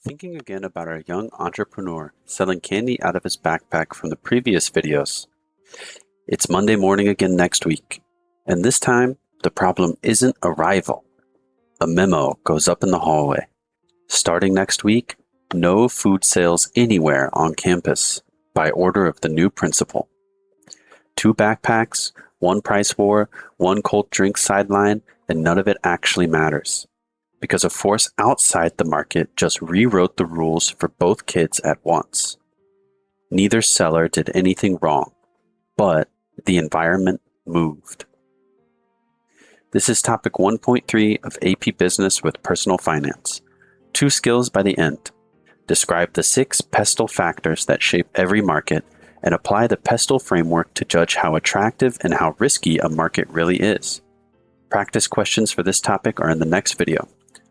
Thinking again about our young entrepreneur selling candy out of his backpack from the previous videos. It's Monday morning again next week, and this time the problem isn't arrival. A memo goes up in the hallway. Starting next week, no food sales anywhere on campus by order of the new principal. 2 backpacks, 1 price war, 1 cold drink sideline, and none of it actually matters, because a force outside the market just rewrote the rules for both kids at once. Neither seller did anything wrong, but the environment moved. This is topic 1.3 of AP Business with Personal Finance. 2 skills by the end. Describe the 6 PESTEL factors that shape every market and apply the PESTEL framework to judge how attractive and how risky a market really is. Practice questions for this topic are in the next video.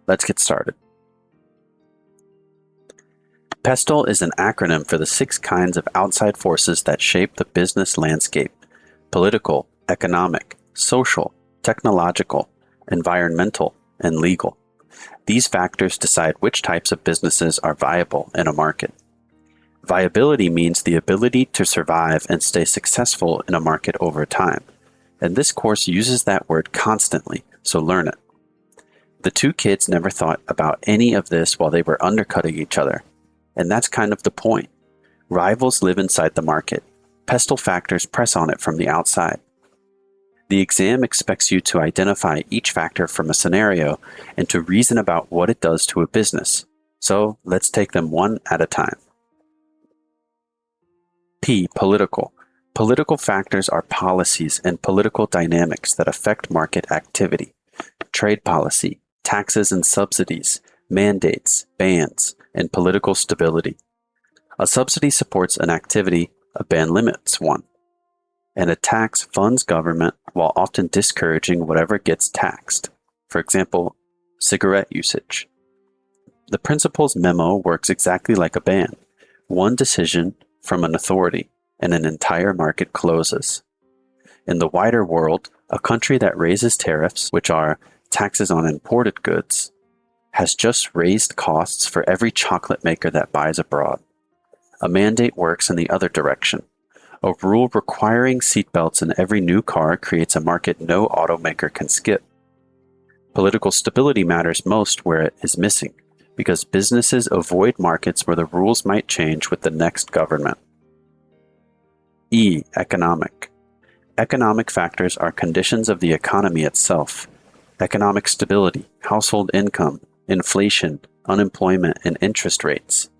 Let's get started. PESTEL is an acronym for the 6 kinds of outside forces that shape the business landscape: political, economic, social, technological, environmental, and legal. These factors decide which types of businesses are viable in a market. Viability means the ability to survive and stay successful in a market over time, and this course uses that word constantly, so learn it. The 2 kids never thought about any of this while they were undercutting each other, and that's kind of the point. Rivals live inside the market. PESTEL factors press on it from the outside. The exam expects you to identify each factor from a scenario and to reason about what it does to a business. So let's take them one at a time. P. Political. Political factors are policies and political dynamics that affect market activity. Trade policy, taxes and subsidies, mandates, bans, and political stability. A subsidy supports an activity, a ban limits one. And a tax funds government while often discouraging whatever gets taxed. For example, cigarette usage. The principal's memo works exactly like a ban. One decision from an authority, and an entire market closes. In the wider world, a country that raises tariffs, which are taxes on imported goods, has just raised costs for every chocolate maker that buys abroad. A mandate works in the other direction. A rule requiring seatbelts in every new car creates a market no automaker can skip. Political stability matters most where it is missing, because businesses avoid markets where the rules might change with the next government. E. Economic. Economic factors are conditions of the economy itself. Economic stability, household income, inflation, unemployment, and interest rates.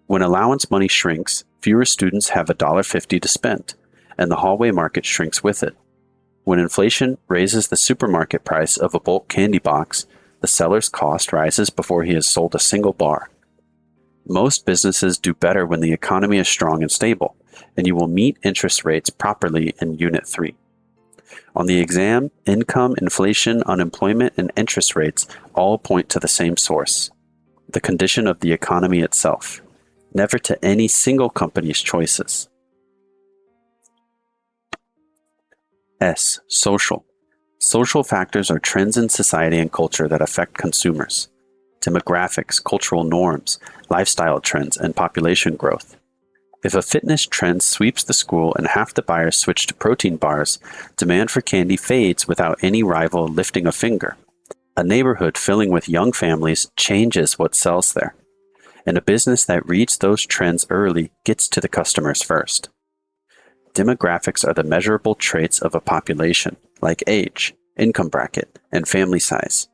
When allowance money shrinks, fewer students have $1.50 to spend, and the hallway market shrinks with it. When inflation raises the supermarket price of a bulk candy box, the seller's cost rises before he has sold a single bar. Most businesses do better when the economy is strong and stable, and you will meet interest rates properly in Unit 3. On the exam, income, inflation, unemployment, and interest rates all point to the same source: the condition of the economy itself, never to any single company's choices. S. Social. Social factors are trends in society and culture that affect consumers. Demographics, cultural norms, lifestyle trends, and population growth. If a fitness trend sweeps the school and half the buyers switch to protein bars, demand for candy fades without any rival lifting a finger. A neighborhood filling with young families changes what sells there. And a business that reads those trends early gets to the customers first. Demographics are the measurable traits of a population, like age, income bracket, and family size.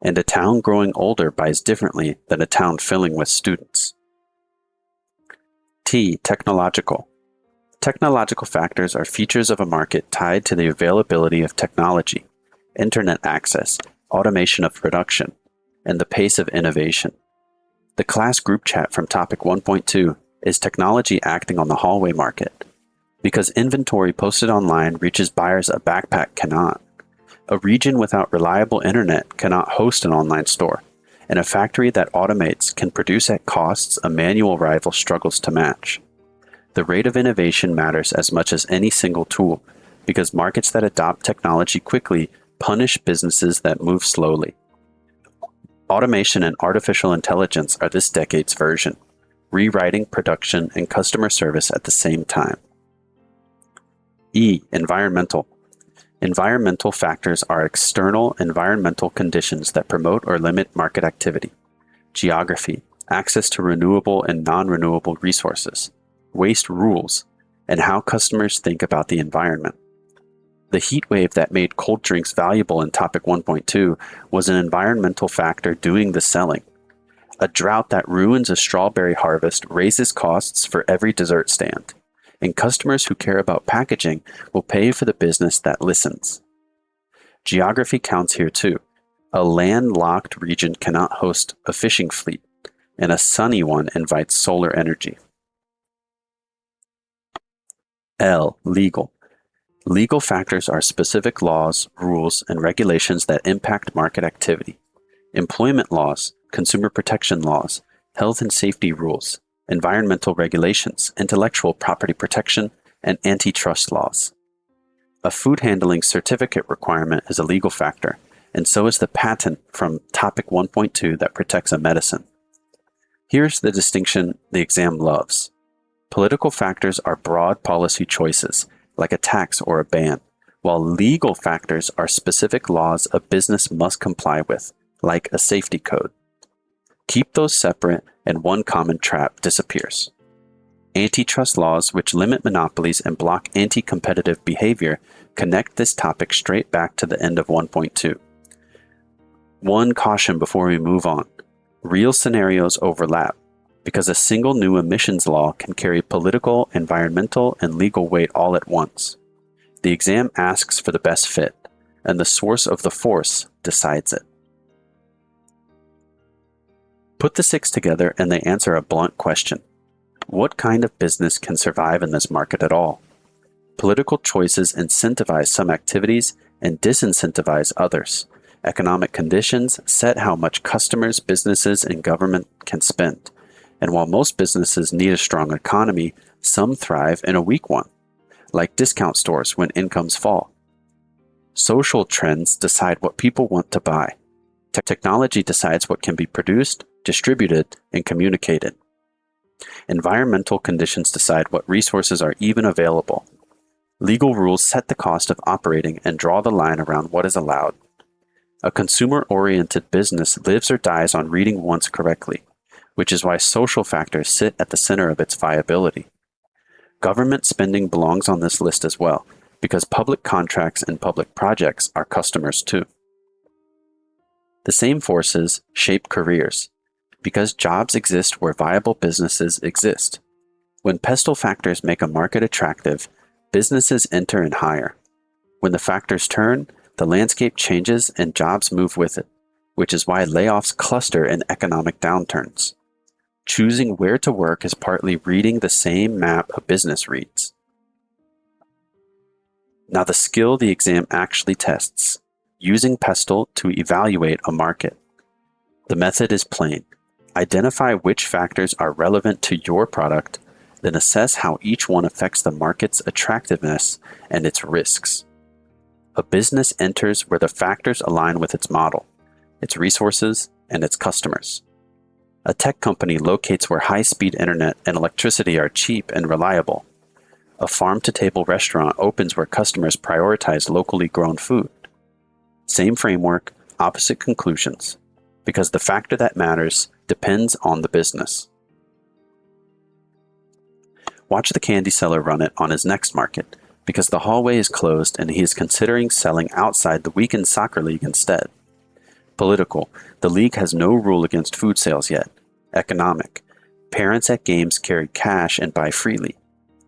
And a town growing older buys differently than a town filling with students. T. Technological. Technological factors are features of a market tied to the availability of technology, internet access, automation of production, and the pace of innovation. The class group chat from topic 1.2 is technology acting on the hallway market. Because inventory posted online reaches buyers a backpack cannot. A region without reliable internet cannot host an online store, and a factory that automates can produce at costs a manual rival struggles to match. The rate of innovation matters as much as any single tool, because markets that adopt technology quickly punish businesses that move slowly. Automation and artificial intelligence are this decade's version, rewriting production and customer service at the same time. E. Environmental. Environmental factors are external environmental conditions that promote or limit market activity. Geography, access to renewable and non-renewable resources, waste rules, and how customers think about the environment. The heat wave that made cold drinks valuable in Topic 1.2 was an environmental factor doing the selling. A drought that ruins a strawberry harvest raises costs for every dessert stand, and customers who care about packaging will pay for the business that listens. Geography counts here too. A landlocked region cannot host a fishing fleet, and a sunny one invites solar energy. L. Legal. Legal factors are specific laws, rules, and regulations that impact market activity. Employment laws, consumer protection laws, health and safety rules, environmental regulations, intellectual property protection, and antitrust laws. A food handling certificate requirement is a legal factor, and so is the patent from Topic 1.2 that protects a medicine. Here's the distinction the exam loves. Political factors are broad policy choices, like a tax or a ban, while legal factors are specific laws a business must comply with, like a safety code. Keep those separate and one common trap disappears. Antitrust laws, which limit monopolies and block anti-competitive behavior, connect this topic straight back to the end of 1.2. One caution before we move on. Real scenarios overlap, because a single new emissions law can carry political, environmental, and legal weight all at once. The exam asks for the best fit, and the source of the force decides it. Put the six together and they answer a blunt question. What kind of business can survive in this market at all? Political choices incentivize some activities and disincentivize others. Economic conditions set how much customers, businesses, and government can spend. And while most businesses need a strong economy, some thrive in a weak one, like discount stores when incomes fall. Social trends decide what people want to buy. Technology decides what can be produced, distributed, and communicated. Environmental conditions decide what resources are even available. Legal rules set the cost of operating and draw the line around what is allowed. A consumer-oriented business lives or dies on reading once correctly, which is why social factors sit at the center of its viability. Government spending belongs on this list as well, because public contracts and public projects are customers too. The same forces shape careers, because jobs exist where viable businesses exist. When PESTEL factors make a market attractive, businesses enter and hire. When the factors turn, the landscape changes and jobs move with it, which is why layoffs cluster in economic downturns. Choosing where to work is partly reading the same map a business reads. Now the skill the exam actually tests, using PESTEL to evaluate a market. The method is plain. Identify which factors are relevant to your product, then assess how each one affects the market's attractiveness and its risks. A business enters where the factors align with its model, its resources, and its customers. A tech company locates where high-speed internet and electricity are cheap and reliable. A farm-to-table restaurant opens where customers prioritize locally grown food. Same framework, opposite conclusions, because the factor that matters depends on the business. Watch the candy seller run it on his next market, because the hallway is closed and he is considering selling outside the weekend soccer league instead. Political, the league has no rule against food sales yet. Economic, parents at games carry cash and buy freely.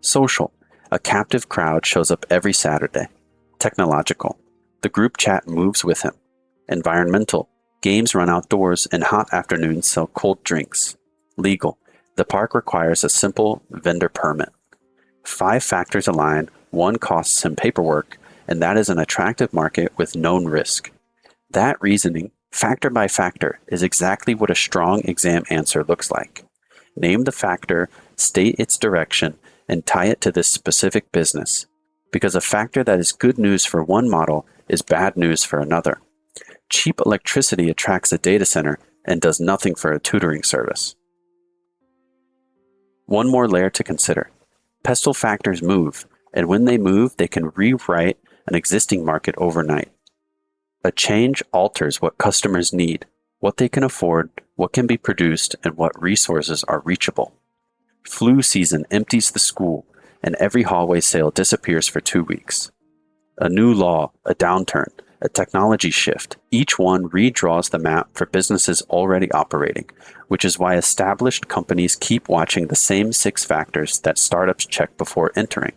Social, a captive crowd shows up every Saturday. Technological, the group chat moves with him. Environmental, games run outdoors and hot afternoons sell cold drinks. Legal, the park requires a simple vendor permit. 5 factors align, one costs him paperwork, and that is an attractive market with known risk. That reasoning, factor by factor, is exactly what a strong exam answer looks like. Name the factor, state its direction, and tie it to this specific business. Because a factor that is good news for one model is bad news for another. Cheap electricity attracts a data center, and does nothing for a tutoring service. One more layer to consider. PESTEL factors move, and when they move, they can rewrite an existing market overnight. A change alters what customers need, what they can afford, what can be produced, and what resources are reachable. Flu season empties the school, and every hallway sale disappears for 2 weeks. A new law, a downturn, a technology shift, each one redraws the map for businesses already operating, which is why established companies keep watching the same 6 factors that startups check before entering.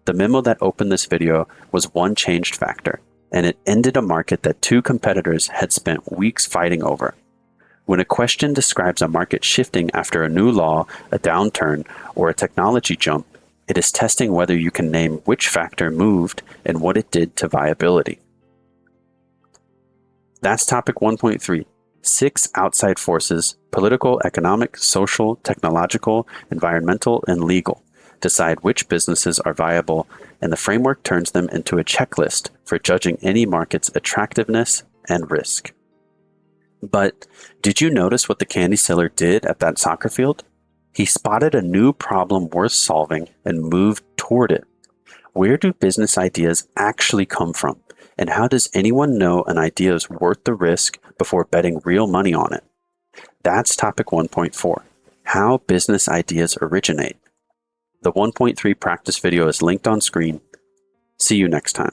The memo that opened this video was one changed factor, and it ended a market that 2 competitors had spent weeks fighting over. When a question describes a market shifting after a new law, a downturn, or a technology jump, it is testing whether you can name which factor moved and what it did to viability. That's topic 1.3. 6 outside forces: political, economic, social, technological, environmental, and legal decide which businesses are viable, and the framework turns them into a checklist for judging any market's attractiveness and risk. But did you notice what the candy seller did at that soccer field? He spotted a new problem worth solving and moved toward it. Where do business ideas actually come from? And how does anyone know an idea is worth the risk before betting real money on it? That's topic 1.4, how business ideas originate. The 1.3 practice video is linked on screen. See you next time.